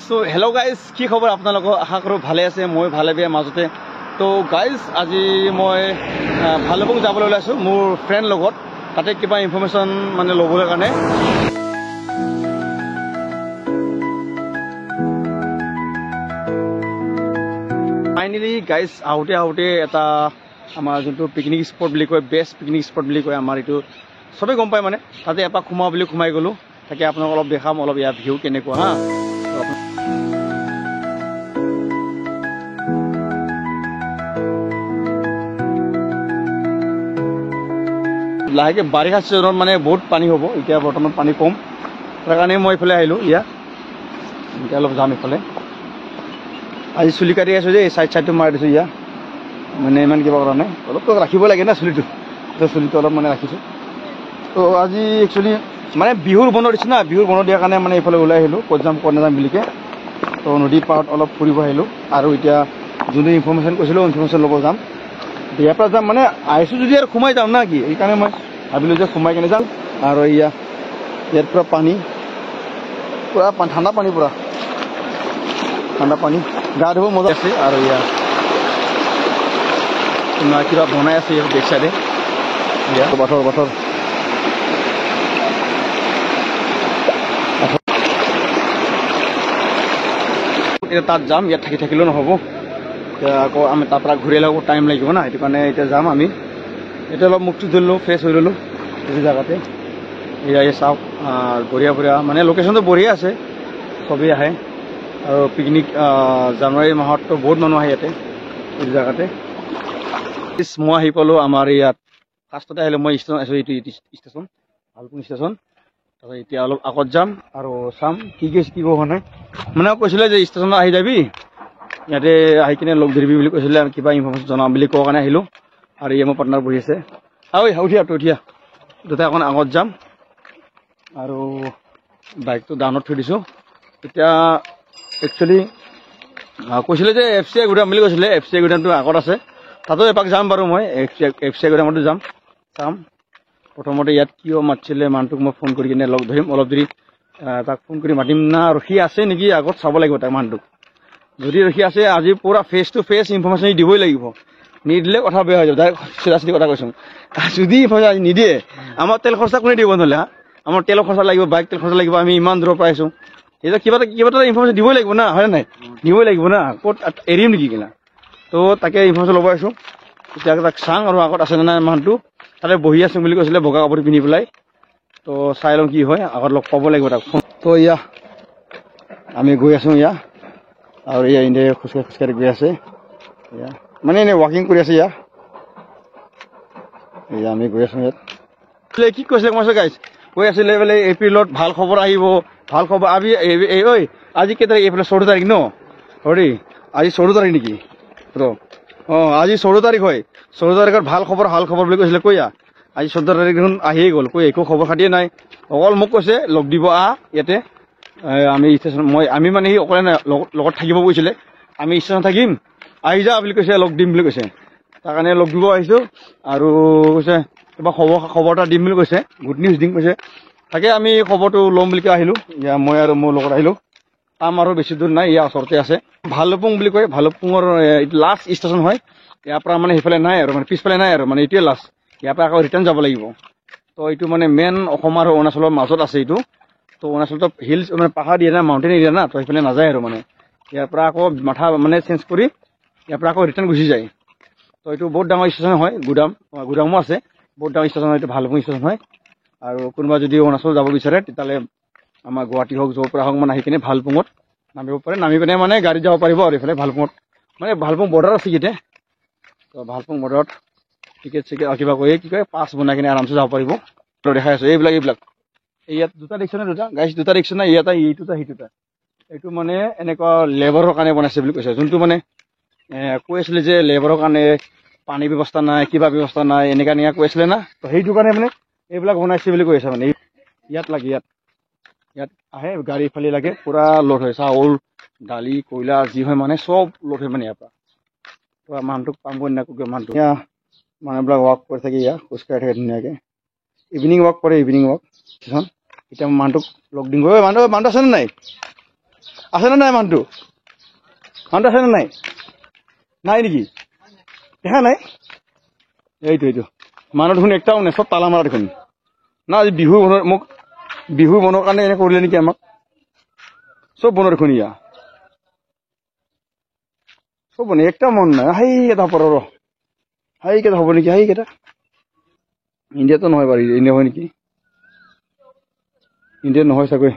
So hello guys, কি খবৰ আপোনালোকৰ আশা কৰো ভালে আছে মই ভালে বেয়া মাজতে তো গাইজ আজি মই ভালুকপুং যাবলৈ ওলাইছো মোৰ ফ্ৰেণ্ড লগত তাতে কিবা ইনফৰমেশন মানে ল'বলৈ কাৰণে ফাইনালি গাইজ আউটে এটা আমাৰ যোনটো পিকনিক স্পট বুলি কয় বেষ্ট পিকনিক স্পট বুলি কয় আমাৰ এইটো সবে গম পায় মানে তাতে এপাক সোমাও বুলি সোমাই গ'লো তাকে আপোনাক অলপ দেখাম অলপ ইয়াৰ ভিউ কেনেকুৱা হা লাহেকে বাৰিষা ছিজনত মানে বহুত পানী হ'ব এতিয়া বৰ্তমান পানী কম তাৰ কাৰণে মই ইফালে আহিলোঁ এতিয়া অলপ যাম ইফালে আজি চুলি কাটি আছোঁ যে এই চাইডটো মাৰি দিছোঁ মানে ইমান কিবা কৰা নাই অলপতো ৰাখিব লাগে না চুলিটো অলপ মানে ৰাখিছোঁ তো আজি একচুৱেলি মানে বিহুৰ বন্ধ দিছে না বিহুৰ বন্ধ দিয়াৰ কাৰণে মানে এইফালে ওলাই আহিলোঁ ক'ত যাম ক'ত নাযাম বুলিকে তো নদীৰ পাৰত অলপ ফুৰিব আহিলোঁ আৰু এতিয়া যোনটো ইনফৰমেশ্যন কৈছিলোঁ ইনফৰমেশ্যন ল'ব যাম ইয়াৰ পৰা যাম মানে আহিছোঁ যদি আৰু সোমাই যাম না কি সেইকাৰণে মই ভাবিলোঁ যে সোমাই কেনে যাম আৰু ইয়াৰ পৰা পানী পূৰা ঠাণ্ডা পানী গা ধুব মজা আছে আৰু কিবা বনাই আছে ইয়াৰ বেক চাইডে বাথৰ এতিয়া তাত যাম ইয়াত থাকিলেও নহ'ব আকৌ আমি তাৰ পৰা ঘূৰি আহিলে টাইম লাগিব না সেইটো কাৰণে এতিয়া যাম আমি এতিয়া অলপ মুখটো ধুলোঁ ফ্ৰেছ হৈ ল'লোঁ এইটো জেগাতে এয়া চাওক বঢ়িয়া মানে লোকেশ্যনটো বঢ়িয়া আছে চবেই আহে আৰু পিকনিক জানুৱাৰী মাহততো বহুত মানুহ আহে ইয়াতে এইটো জেগাতে মই আহি পালোঁ আমাৰ ইয়াত ফাৰ্ষ্টতে আহিলোঁ মই ষ্টেচন আছোঁ এইটো ষ্টেচন ভালুকপুং ষ্টেচন তাৰপিছত এতিয়া অলপ আগত যাম আৰু চাম কি হোৱা নাই মানে কৈছিলে যে ষ্টেচনত আহি যাবি ইয়াতে আহি কিনে লগ ধৰিবি বুলি কৈছিলে কিবা ইনফৰমেশ্যন জনাম বুলি কোৱাৰ কাৰণে আহিলোঁ আৰু মোৰ পাৰ্টনাৰ বহি আছে উঠিয়া দুটা অকণ আগত যাম আৰু বাইকটো ডাউনত থৈ দিছোঁ এতিয়া একচুৱেলি কৈছিলে যে FCI গুদাম বুলি কৈছিলে FCI গুদামটো আগত আছে তাতো এপাক যাম বাৰু মই FCI গুদামতো যাম চাম প্ৰথমতে ইয়াত কিয় মাতিছিলে মানুহটোক মই ফোন কৰি কিনে লগ ধৰিম অলপ দেৰি তাক ফোন কৰি মাতিম না ৰখি আছে নেকি আগত চাব লাগিব তাক মানুহটোক যদি ৰখি আছে আজি পুৰা ফেচ টু ফেচ ইনফৰমেশ্যন দিবই লাগিব নিদিলে কথা বেয়া হৈ যাব চিধা কথা কৈছোঁ যদি ইনফৰমেশ্যন আজি নিদিয়ে আমাৰ তেল খৰচা কোনে দিব নহ'লে আমাৰ তেলৰ খৰচা লাগিব বাইক তেল খৰচা লাগিব আমি ইমান দূৰৰ পৰা আহিছোঁ এতিয়া কিবা এটা ইনফৰমেশ্যন দিবই লাগিব না হয় নাই দিবই লাগিব না ক'ত এৰিম নেকি কিনা তো তাকে ইনফৰমেশ্যন ল'ব আহিছোঁ এতিয়া তাক চাং আৰু আগত আছে নাই মানুহটো তাতে বহি আছোঁ বুলি কৈছিলে বগা কাপোৰ পিন্ধি পেলাই তো চাই লওঁ কি হয় আগত লগ পাব লাগিব তাক তো আমি গৈ আছোঁ আৰু ইণ্ডিয়া খোজকাঢ়ি গৈ আছে মানে এনেই ৱাকিং কৰি আছে আমি গৈ আছোঁ ইয়াত কি কৈছিলে মই গাইছ কৈ আছিলে বোলে এপ্ৰিলত ভাল খবৰ আহিব ভাল খবৰ আজি কেই তাৰিখ এইফালে 14 তাৰিখ ন হৰি আজি 14 তাৰিখ নেকি আজি 14 তাৰিখ হয় 14 তাৰিখত ভাল খবৰ বুলি কৈছিলে আজি 14 তাৰিখ দেখোন আহিয়ে গ'ল একো খবৰ খাতিয়ে নাই অকল মোক কৈছে লগ দিব ইয়াতে আমি ষ্টেচন আমি মানে সি অকলে নাই লগত থাকিব কৈছিলে আমি ষ্টেচন থাকিম আহি যা বুলি কৈছে লগ দিম বুলি কৈছে তাৰ কাৰণে লগ দিব আহিছোঁ আৰু কৈছে কিবা খবৰ এটা দিম বুলি কৈছে গুড নিউজ দিম কৈছে তাকে আমি খবৰটো ল'ম বুলি আহিলোঁ মই আৰু মোৰ লগত আহিলোঁ আৰু বেছি দূৰ নাই ওচৰতে আছে ভালুকপুং বুলি কয় ভালুকপুঙৰ লাষ্ট ষ্টেচন হয় ইয়াৰ পৰা মানে সেইফালে নাই আৰু মানে পিছফালে নাই আৰু মানে এইটোৱে লাষ্ট ইয়াৰ পৰা আকৌ ৰিটাৰ্ণ যাব লাগিব তো এইটো মানে মেইন অসম আৰু অৰুণাচলৰ মাজত আছে এইটো তো অৰুণাচলতো হিলছ মানে পাহাৰ দিয়ে না মাউণ্টেইন এৰিয়া না তো সেইফালে নাযায় আৰু মানে ইয়াৰ পৰা আকৌ মাথা মানে চেঞ্জ কৰি ইয়াৰ পৰা আকৌ ৰিটাৰ্ণ গুচি যায় তো এইটো বহুত ডাঙৰ ষ্টেচন হয় গুদামো আছে বহুত ডাঙৰ ষ্টেচন হয় এইটো ভালুকপুং ষ্টেচন হয় আৰু কোনোবা যদি অৰুণাচল যাব বিচাৰে তেতিয়াহ'লে আমাৰ গুৱাহাটী হওক য'ৰ পৰা হওক মানে আহি কিনে ভালুকপুঙত নামিব পাৰে নামি পিনে মানে গাড়ীত যাব পাৰিব আৰু এইফালে ভালুকপুঙত মানে ভালুকপুং বৰ্ডাৰ আছে এতিয়া তো ভালুকপুং বৰ্ডাৰত টিকেট কিবা কি কয় পাছ বনাই কিনে আৰামছে যাব পাৰিব দেখাই আছোঁ এইবিলাক ইয়াত দুটা দেখিছে নে দুটা দেখিছে না ইয়াত এইটোটা সেইটোটা এইটো মানে এনেকুৱা লেবাৰৰ কাৰণে বনাইছে বুলি কৈছে যোনটো মানে কৈ আছিলে যে লেবাৰৰ কাৰণে পানী ব্যৱস্থা নাই কিবা ব্যৱস্থা নাই এনেকা কৈ আছিলে না তো সেইটো কাৰণে মানে এইবিলাক বনাইছে বুলি কৈ আছে মানে ইয়াত আহে গাড়ী ফালি লাগে পুৰা লোড হয় চাউল দালি কয়লা যি হয় মানে চব লোড হয় মানে ইয়াৰ পৰা তো মানুহটোক পাম কৰি নাকোগে মানুহটো মানুহবিলাক ৱাক কৰি থাকে খোজকাঢ়ি থাকে ধুনীয়াকৈ ইভিনিং ৱাক এতিয়া মানুহটোক লগ দিম মানুহ আছে নে নাই আছেনে নাই মানুহটো আছে নে নাই নাই নেকি দেখা নাই এইটো মানুহ দেখোন একটাও নাই চব তালা মাৰা দেখোন না আজি বিহু মোক বিহু বনোৱাৰ কাৰণে এনে কৰিলে নেকি আমাক চব বনোৱা দেখোন ইয়া চব বনে একটা মন নাই সেইকেইটা পৰ সেইকেইটা হ'ব নেকি সেইকেইটা ইণ্ডিয়াতো নহয় বাৰু ইণ্ডিয়া হয় নেকি ইণ্ডিয়াত নহয় চাগৈ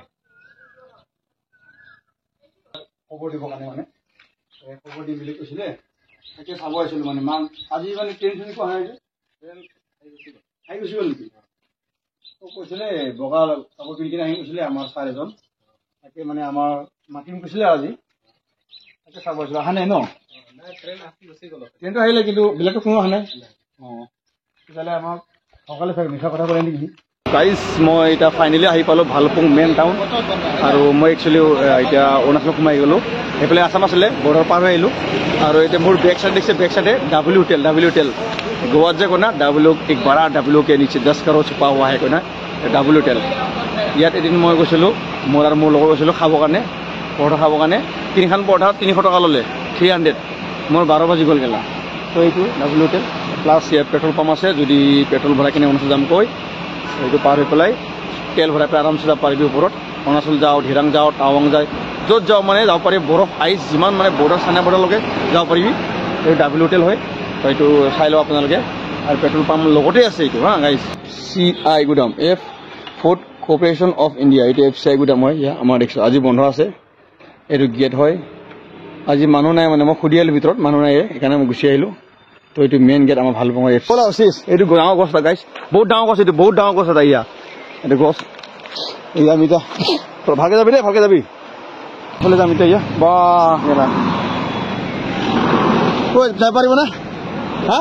খবৰ দিবৰ কাৰণে মানে খবৰ দিম বুলি কৈছিলে তাকে চাব আহিছিলোঁ মানে মান আজি মানে ট্ৰেইন চেইন কোৱা নাই যে আহি গুচি গ'ল নেকি কৈছিলে বগা কাপোৰ পিন্ধি কিনে আহি গৈছিলে আমাৰ ছাৰ এজন তাকে মানে আমাৰ মাতিম কৈছিলে আজি তাকে চাব আহিছিলোঁ অহা নাই ন ট্ৰেইনটো আহিলে কিন্তু বেলেগতো কোনো অহা নাই অঁ তেতিয়াহ'লে আমাক সকালে চাগে মিছা কথা ক'লে নেকি গাইজ মই এতিয়া ফাইনেলি আহি পালোঁ ভালুকপুং মেইন টাউন আৰু মই একচুৱেলি এতিয়া অৰুণাচলত সোমাই গ'লোঁ সেইফালে আছাম আছিলে বৰ্ডাৰ পাৰ হৈ আহিলোঁ আৰু এতিয়া মোৰ বেক চাইড দেখিছে বেক চাইডে ডাব্লিউ হোটেল গোৱাত যে কয় না এক বাৰা ডাব্লিউকে নিচে 10 কাৰোৰ ছুপা হোৱা হে কয় না ডাব্লিউ হোটেল ইয়াত এদিন মই গৈছিলোঁ মোৰ আৰু মোৰ লগত গৈছিলোঁ খাবৰ কাৰণে পৰঠা খাবৰ কাৰণে তিনিখন পৰঠা 300 টকা ল'লে 300 মোৰ 12 বাজি গ'ল গেলা তো এইটো ডাব্লিউ হোটেল প্লাছ ইয়াত পেট্ৰল পাম্প আছে যদি পেট্ৰল ভৰাই কিনে অৰুণাচল যাম কৈ এইটো পাৰ হৈ পেলাই তেল ভৰাই পেলাই আৰামছে যাব পাৰিবি ওপৰত অৰুণাচল যাওঁ ধিৰাং যাওঁ টাৱাং যায় য'ত যাওঁ মানে যাব পাৰি বৰফ আইচ যিমান মানে বৰ্ডাৰ চাইনা বৰ্ডাৰলৈকে যাব পাৰিবি এই ডাব্লিউ হোটেল হয় তো এইটো চাই লওক আপোনালোকে আৰু পেট্ৰল পাম্প লগতে আছে এইটো হা গাইজ CI গুদাম ফুড কৰ্পৰেশ্যন অফ ইণ্ডিয়া এইটো FCI গুদাম হয় ইয়া আমাৰ দেখিছোঁ আজি বন্ধ আছে এইটো গেট হয় আজি মানুহ নাই মানে মই সুধি আহিলোঁ ভিতৰত মানুহ নাই সেইকাৰণে মই গুচি আহিলোঁ তো এইটো মেইন গেট আমাৰ ভালুকপুং এইটো ডাঙৰ গছ এটা গাইছ বহুত ডাঙৰ গছ এইটো বহুত ডাঙৰ গছ এটা ইয়া এইটো গছ এয়া আমি এতিয়া ভালকে যাবি দেই ভালকে যাবি ভালে যাম এতিয়া ইয়া বাহ কৈ যাই পাৰিব না হা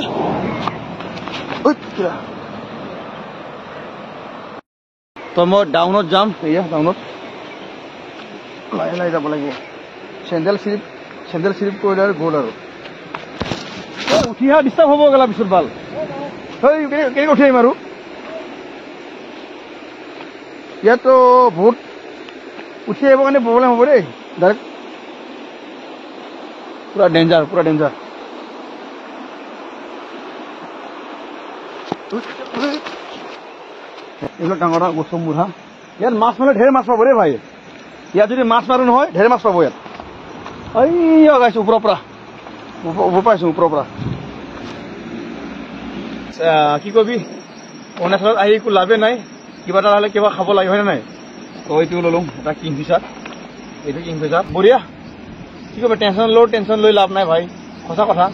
তো মই ডাউনত যাম এয়া ডাউনত লাহে লাহে যাব লাগিব চেণ্ডেল শ্লিপ কৰিলে আৰু গ'ল আৰু উঠি অহা ডিষ্টাৰ্ব হ'ব গ'লা পিছত ভাল কেনেকৈ উঠি আহিম আৰু ইয়াততো বহুত উঠি আহিবৰ কাৰণে প্ৰব্লেম হ'ব দেই ডাইৰেক্ট পুৰা ডেঞ্জাৰ এইবিলাক ডাঙৰ ডাঙৰ গছৰ মূৰ হা ইয়াত মাছ মাৰিলে ঢেৰ মাছ পাব দেই ভাই ইয়াত যদি মাছ মাৰো নহয় ঢেৰ মাছ পাব ইয়াত গাইছোঁ ওপৰৰ পৰা পাইছোঁ ওপৰৰ পৰা কি কবি অৰুণাচলত আহি একো লাভেই নাই কিবা এটা হ'লে কিবা খাব লাগে হয়নে নাই তো এইটো ল'লোঁ এটা কিংফিচাৰ এইটো কিংফিচাৰ বঢ়িয়া কি কবি টেনশ্যন লৈ লাভ নাই ভাই সঁচা কথা